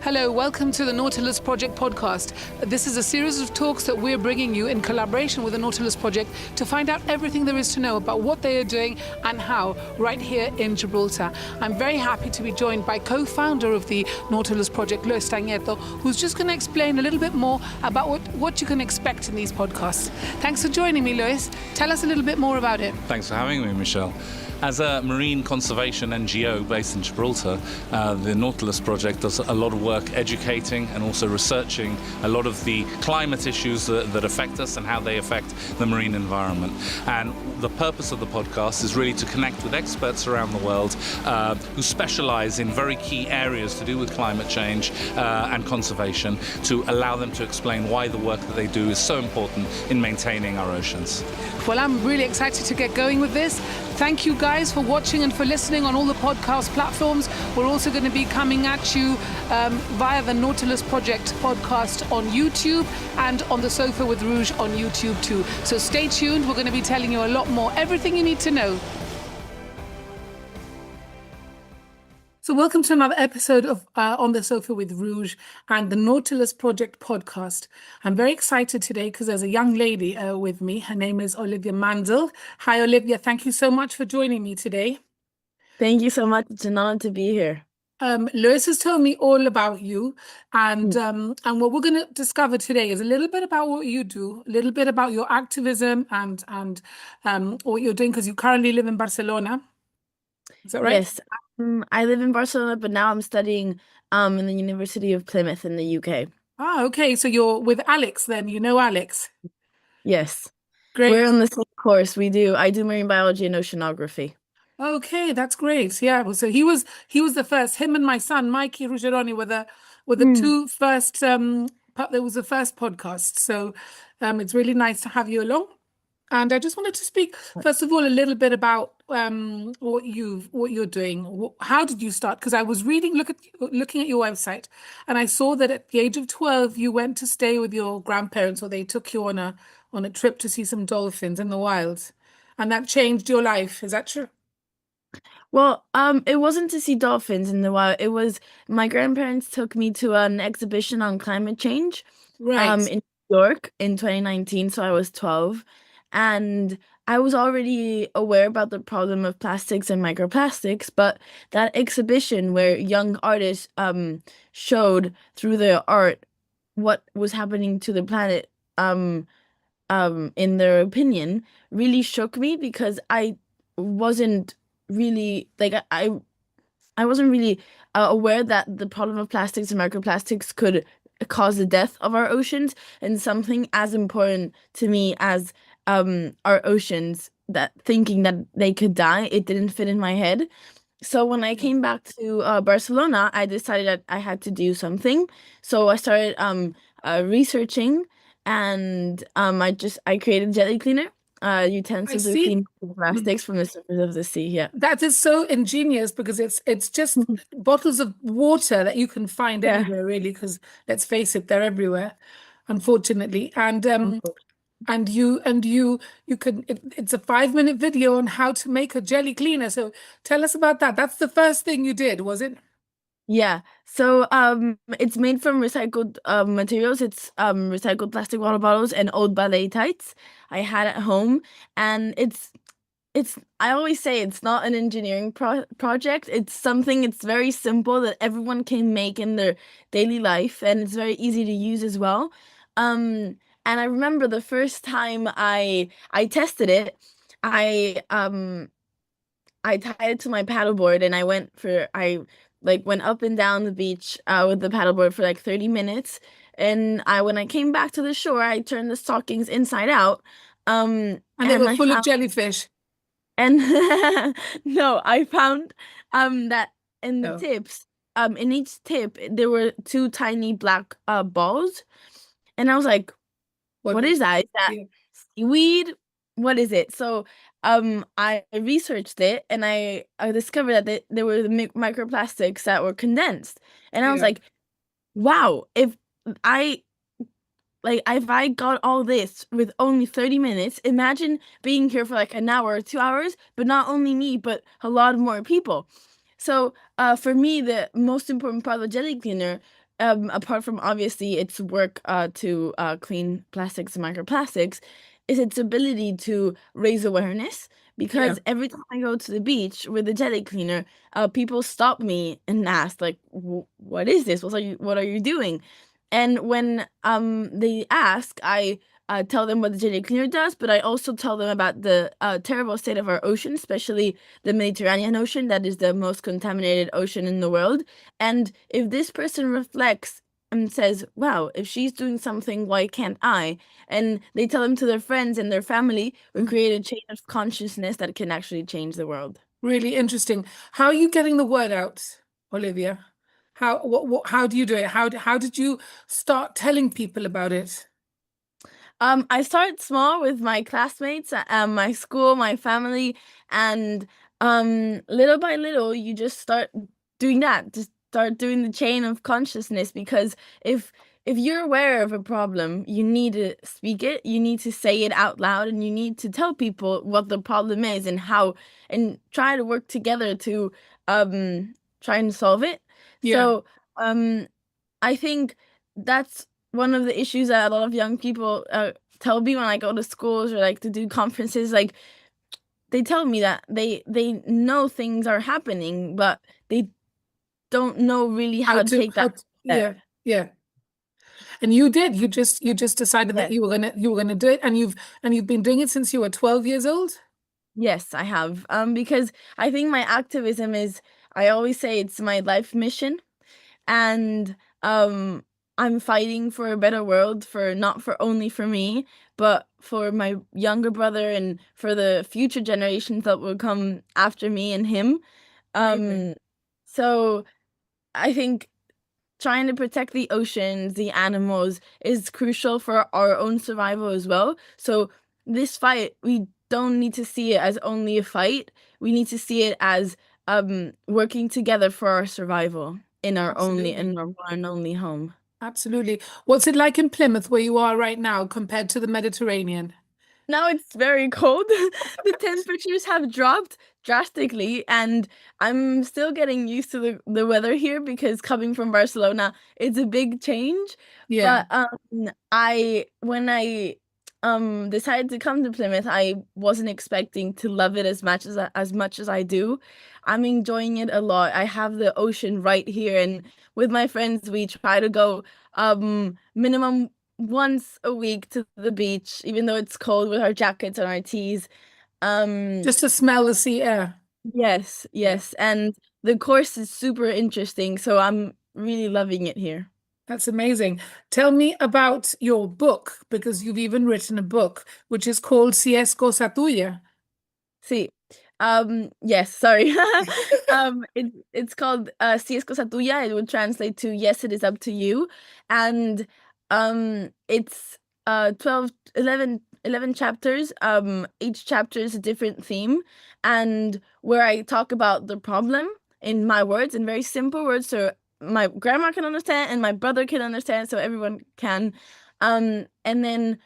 Hello, welcome to the Nautilus Project Podcast. This is a series of talks that we're bringing you in collaboration with the Nautilus Project to find out everything there is to know about what they are doing and how right here in Gibraltar. I'm very happy to be joined by co-founder of the Nautilus Project, Luis Tanieto, who's just going to explain a little bit more about what you can expect in these podcasts. Thanks for joining me, Luis. Tell us a little bit more about it. Thanks for having me, Michelle. As a marine conservation NGO based in Gibraltar, the Nautilus Project does a lot of work educating and also researching a lot of the climate issues that affect us and how they affect the marine environment. And the purpose of the podcast is really to connect with experts around the world who specialize in very key areas to do with climate change and conservation, to allow them to explain why the work that they do is so important in maintaining our oceans. Well, I'm really excited to get going with this. Thank you guys for watching and for listening on all the podcast platforms. We're also going to be coming at you via the Nautilus Project podcast on YouTube and on the Sofa with Rouge on YouTube too. So stay tuned. We're going to be telling you a lot more, everything you need to know. So welcome to another episode of On the Sofa with Rouge and the Nautilus Project Podcast. I'm very excited today because there's a young lady with me. Her name is Olivia Mandle. Hi, Olivia. Thank you so much for joining me today. Thank you so much. It's an honor to be here. Lewis has told me all about you, and what we're going to discover today is a little bit about what you do, a little bit about your activism and what you're doing, because you currently live in Barcelona. Is that right? Yes, I live in Barcelona, but now I'm studying in the University of Plymouth in the UK. Ah, okay. So you're with Alex then. You know Alex? Yes. Great. We're on the same course. I do marine biology and oceanography. Okay, that's great. Yeah. Well, so he was the first. Him and my son, Mikey Ruggeroni, were the two first. There was the first podcast. So it's really nice to have you along. And I just wanted to speak, first of all, a little bit about what you're doing. How did you start? Because I was looking at your website, and I saw that at the age of 12, you went to stay with your grandparents, or they took you on a trip to see some dolphins in the wild, and that changed your life. Is that true? Well, it wasn't to see dolphins in the wild. It was my grandparents took me to an exhibition on climate change, Right. in New York in 2019. So I was 12. And I was already aware about the problem of plastics and microplastics, but that exhibition where young artists showed through their art what was happening to the planet in their opinion really shook me, because I wasn't really I wasn't really aware that the problem of plastics and microplastics could cause the death of our oceans, and something as important to me as our oceans, that thinking that they could die, it didn't fit in my head. So when I came back to Barcelona, I decided that I had to do something. So I started researching, and I created jelly cleaner, utensils to clean plastics from the surface of the sea. Yeah, that is so ingenious, because it's just bottles of water that you can find anywhere, really, because let's face it, they're everywhere, unfortunately. And you can, it's a 5-minute video on how to make a jelly cleaner. So tell us about that. That's the first thing you did, was it? Yeah. So it's made from recycled materials. It's recycled plastic water bottles and old ballet tights I had at home. And it's I always say it's not an engineering project. It's something, it's very simple that everyone can make in their daily life, and it's very easy to use as well. And I remember the first time I tested it, I tied it to my paddleboard, and I went up and down the beach with the paddleboard for 30 minutes. And when I came back to the shore, I turned the stockings inside out. And they were full of jellyfish. And no, I found that in the tips, in each tip, there were 2 tiny black balls. And I was like, what is that? Is that seaweed? What is it? So I researched it, and I discovered that there were the microplastics that were condensed. And I was like, wow, if I got all this with only 30 minutes, imagine being here for an hour or 2 hours, but not only me, but a lot more people. So for me, the most important part of the jelly cleaner apart from obviously its work to clean plastics and microplastics, is its ability to raise awareness. Yeah. Because every time I go to the beach with the jelly cleaner, people stop me and ask, like, "What is this? What are you doing?" And when they ask, I tell them what the jelly cleaner does, but I also tell them about the terrible state of our ocean, especially the Mediterranean Ocean, that is the most contaminated ocean in the world. And if this person reflects and says, wow, if she's doing something, why can't I? And they tell them to their friends and their family, we create a chain of consciousness that can actually change the world. Really interesting. How are you getting the word out, Olivia? How do you do it? How did you start telling people about it? I started small with my classmates, my school, my family, and little by little, you just start doing that. Just start doing the chain of consciousness, because if you're aware of a problem, you need to speak it, you need to say it out loud, and you need to tell people what the problem is and how, and try to work together to try and solve it. Yeah. So I think that's one of the issues that a lot of young people tell me when I go to schools or like to do conferences. Like, they tell me that they know things are happening, but they don't know really how to take that step. Yeah. And you did. You just decided that Yes. you were gonna do it, and you've been doing it since you were 12 years old? Yes, I have. Because I think my activism is, I always say it's my life mission. And I'm fighting for a better world, for not for only for me, but for my younger brother and for the future generations that will come after me and him. Amazing. So I think trying to protect the oceans, the animals, is crucial for our own survival as well. So this fight, we don't need to see it as only a fight. We need to see it as working together for our survival in our Absolutely. one and only home. Absolutely. What's it like in Plymouth, where you are right now, compared to the Mediterranean? Now it's very cold. The temperatures have dropped drastically, and I'm still getting used to the weather here, because coming from Barcelona, it's a big change. Yeah. But when I decided to come to Plymouth, I wasn't expecting to love it as much as I do. I'm enjoying it a lot. I have the ocean right here, and with my friends we try to go minimum once a week to the beach, even though it's cold, with our jackets and our tees. Just to smell the sea air. Yes. And the course is super interesting, so I'm really loving it here. That's amazing. Tell me about your book, because you've even written a book, which is called Si es cosa tuya. Sí. Yes, sorry. It's called Si es cosa tuya. It would translate to yes, it is up to you. And it's 11 chapters. Each chapter is a different theme, and where I talk about the problem in my words, in very simple words, so my grandma can understand and my brother can understand, so everyone can. And then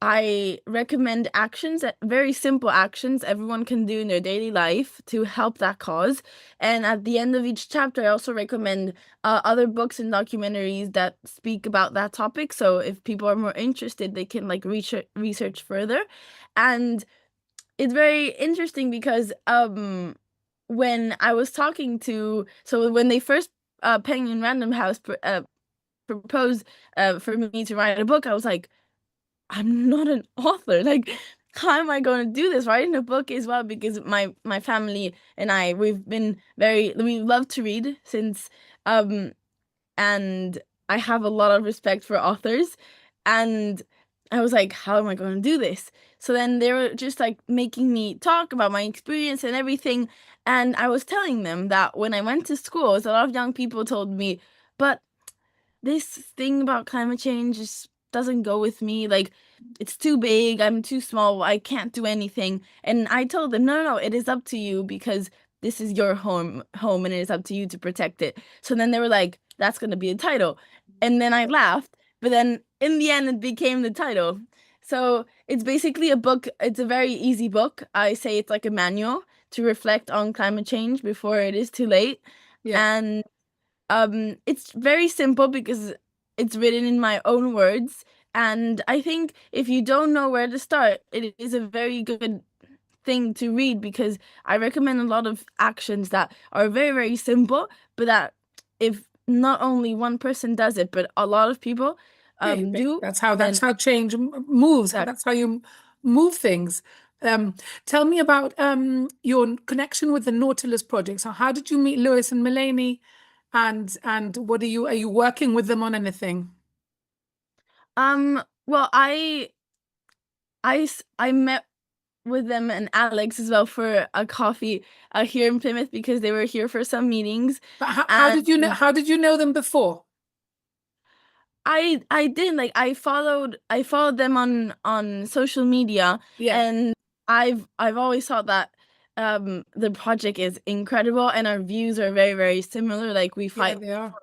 I recommend actions, very simple actions everyone can do in their daily life to help that cause. And at the end of each chapter, I also recommend other books and documentaries that speak about that topic. So if people are more interested, they can like research further. And it's very interesting because when I was talking to, so when they first Penguin Random House proposed for me to write a book, I was like, I'm not an author. Like, how am I going to do this? Writing a book as well, because my family and I, we love to read since, and I have a lot of respect for authors. And I was like, how am I going to do this? So then they were just like making me talk about my experience and everything. And I was telling them that when I went to schools, a lot of young people told me, but this thing about climate change just doesn't go with me. Like, it's too big, I'm too small, I can't do anything. And I told them, no, it is up to you, because this is your home, and it is up to you to protect it. So then they were like, that's going to be a title. And then I laughed, but then in the end, it became the title. So it's basically a book. It's a very easy book. I say it's like a manual to reflect on climate change before it is too late. Yeah. And it's very simple because it's written in my own words. And I think if you don't know where to start, it is a very good thing to read, because I recommend a lot of actions that are very, very simple, but that if not only one person does it, but a lot of people do, That's then how change moves. that. That's how you move things. Tell me about your connection with the Nautilus Project. So how did you meet Lewis and Melanie, and what are you working with them on anything? Well, I met with them and Alex as well for a coffee here in Plymouth, because they were here for some meetings. But And how did you know them before? I did, like, I followed them on social media, Yeah, and I've always thought that the project is incredible, and our views are very, very similar. Like, we yeah, fight they are.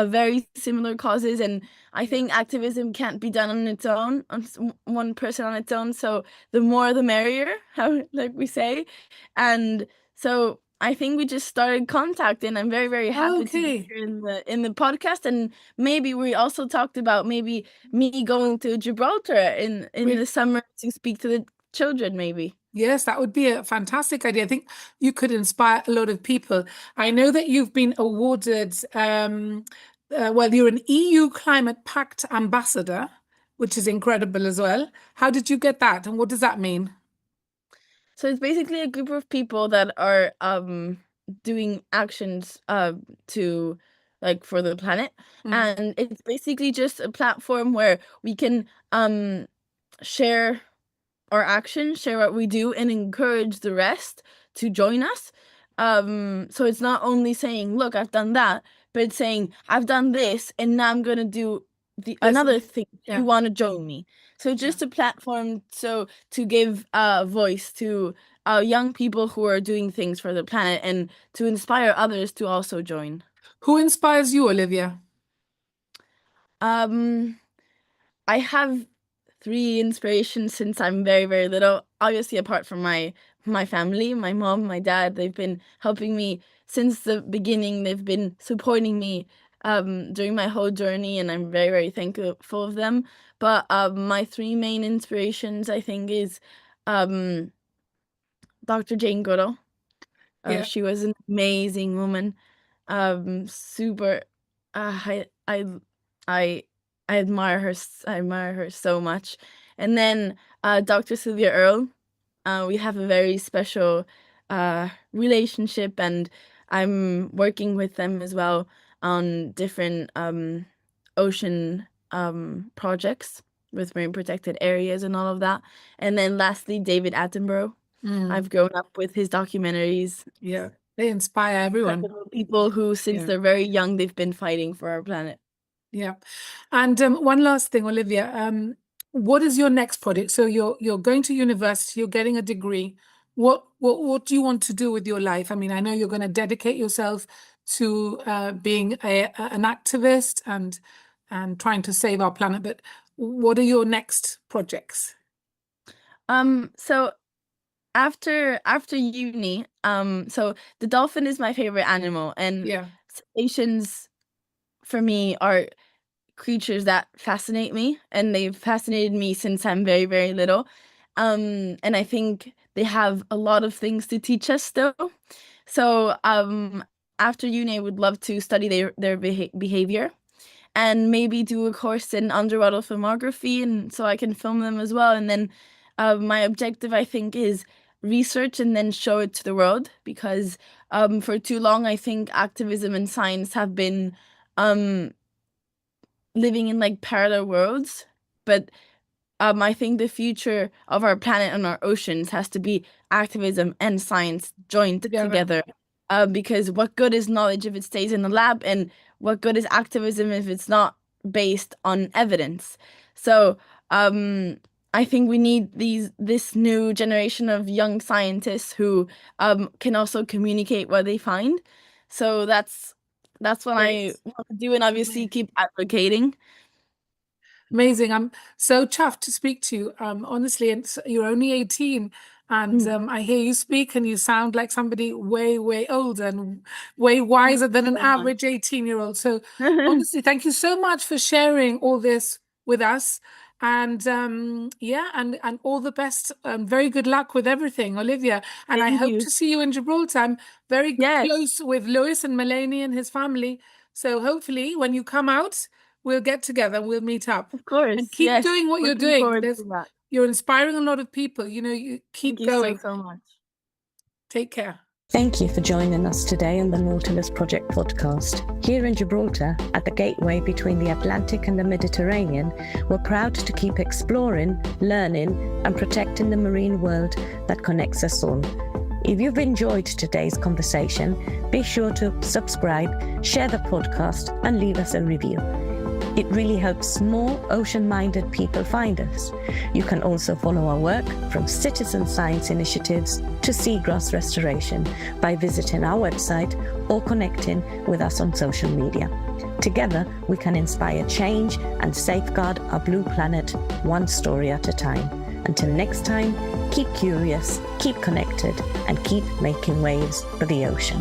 very similar causes, and I Yeah. think activism can't be done on its own, one person on its own. So the more the merrier, how, like we say. And so I think we just started contacting. I'm very, very happy to be Okay. here in the podcast, and maybe we also talked about maybe me going to Gibraltar in the summer to speak to the children, maybe. Yes, that would be a fantastic idea. I think you could inspire a lot of people. I know that you've been awarded, well, you're an EU Climate Pact ambassador, which is incredible as well. How did you get that, and what does that mean? So it's basically a group of people that are doing actions to, like, for the planet. Mm. And it's basically just a platform where we can share our actions, share what we do, and encourage the rest to join us. So it's not only saying, look, I've done that, but it's saying, I've done this, and now I'm gonna do This another is, thing. Do yeah, you want to join me? So yeah. just a platform, so to give voice to young people who are doing things for the planet, and to inspire others to also join. Who inspires you, Olivia? Um, I have three inspirations since I'm very, very little. Obviously, apart from my family, my mom, my dad, they've been helping me since the beginning. They've been supporting me during my whole journey, and I'm very, very thankful of them. But my three main inspirations, I think, is um, Dr. Jane Goodall. Yeah. She was an amazing woman. Super. I I I admire her. I admire her so much. And then Dr. Sylvia Earle. We have a very special relationship, and I'm working with them as well on different ocean projects with marine protected areas and all of that. And then lastly, David Attenborough. Mm. I've grown up with his documentaries. Yeah, they inspire everyone. Incredible people who, since Yeah. they're very young, they've been fighting for our planet. Yeah. And one last thing, Olivia. What is your next project? So you're going to university, you're getting a degree. What do you want to do with your life? I mean, I know you're going to dedicate yourself to being an activist and trying to save our planet, but what are your next projects? So after uni, so the dolphin is my favorite animal, and Yeah. cetaceans for me are creatures that fascinate me, and they've fascinated me since I'm very, very little. And I think they have a lot of things to teach us still. So after uni, I would love to study their behavior, and maybe do a course in underwater filmography, and so I can film them as well. And then my objective, I think, is research and then show it to the world, because for too long, I think activism and science have been um, living in, like, parallel worlds. But I think the future of our planet and our oceans has to be activism and science joined Together. together. Because what good is knowledge if it stays in the lab, and what good is activism if it's not based on evidence? So I think we need this new generation of young scientists who can also communicate what they find. So that's what I Great. want to do, and obviously keep advocating. Amazing. I'm so chuffed to speak to you. Honestly, and you're only 18, And I hear you speak and you sound like somebody way, way older and way wiser than an average 18-year-old. So honestly, thank you so much for sharing all this with us. And and all the best. Very good luck with everything, Olivia. And I hope to see you in Gibraltar. I'm very close with Lewis and Melanie and his family. So hopefully when you come out, we'll get together and we'll meet up. Of course. And keep doing what you're doing. You're inspiring a lot of people. You keep going. Thank you so much. Take care. Thank you for joining us today on the Nautilus Project Podcast. Here in Gibraltar, at the gateway between the Atlantic and the Mediterranean, we're proud to keep exploring, learning, and protecting the marine world that connects us all. If you've enjoyed today's conversation, be sure to subscribe, share the podcast, and leave us a review. It really helps more ocean-minded people find us. You can also follow our work from citizen science initiatives to seagrass restoration by visiting our website or connecting with us on social media. Together, we can inspire change and safeguard our blue planet one story at a time. Until next time, keep curious, keep connected, and keep making waves for the ocean.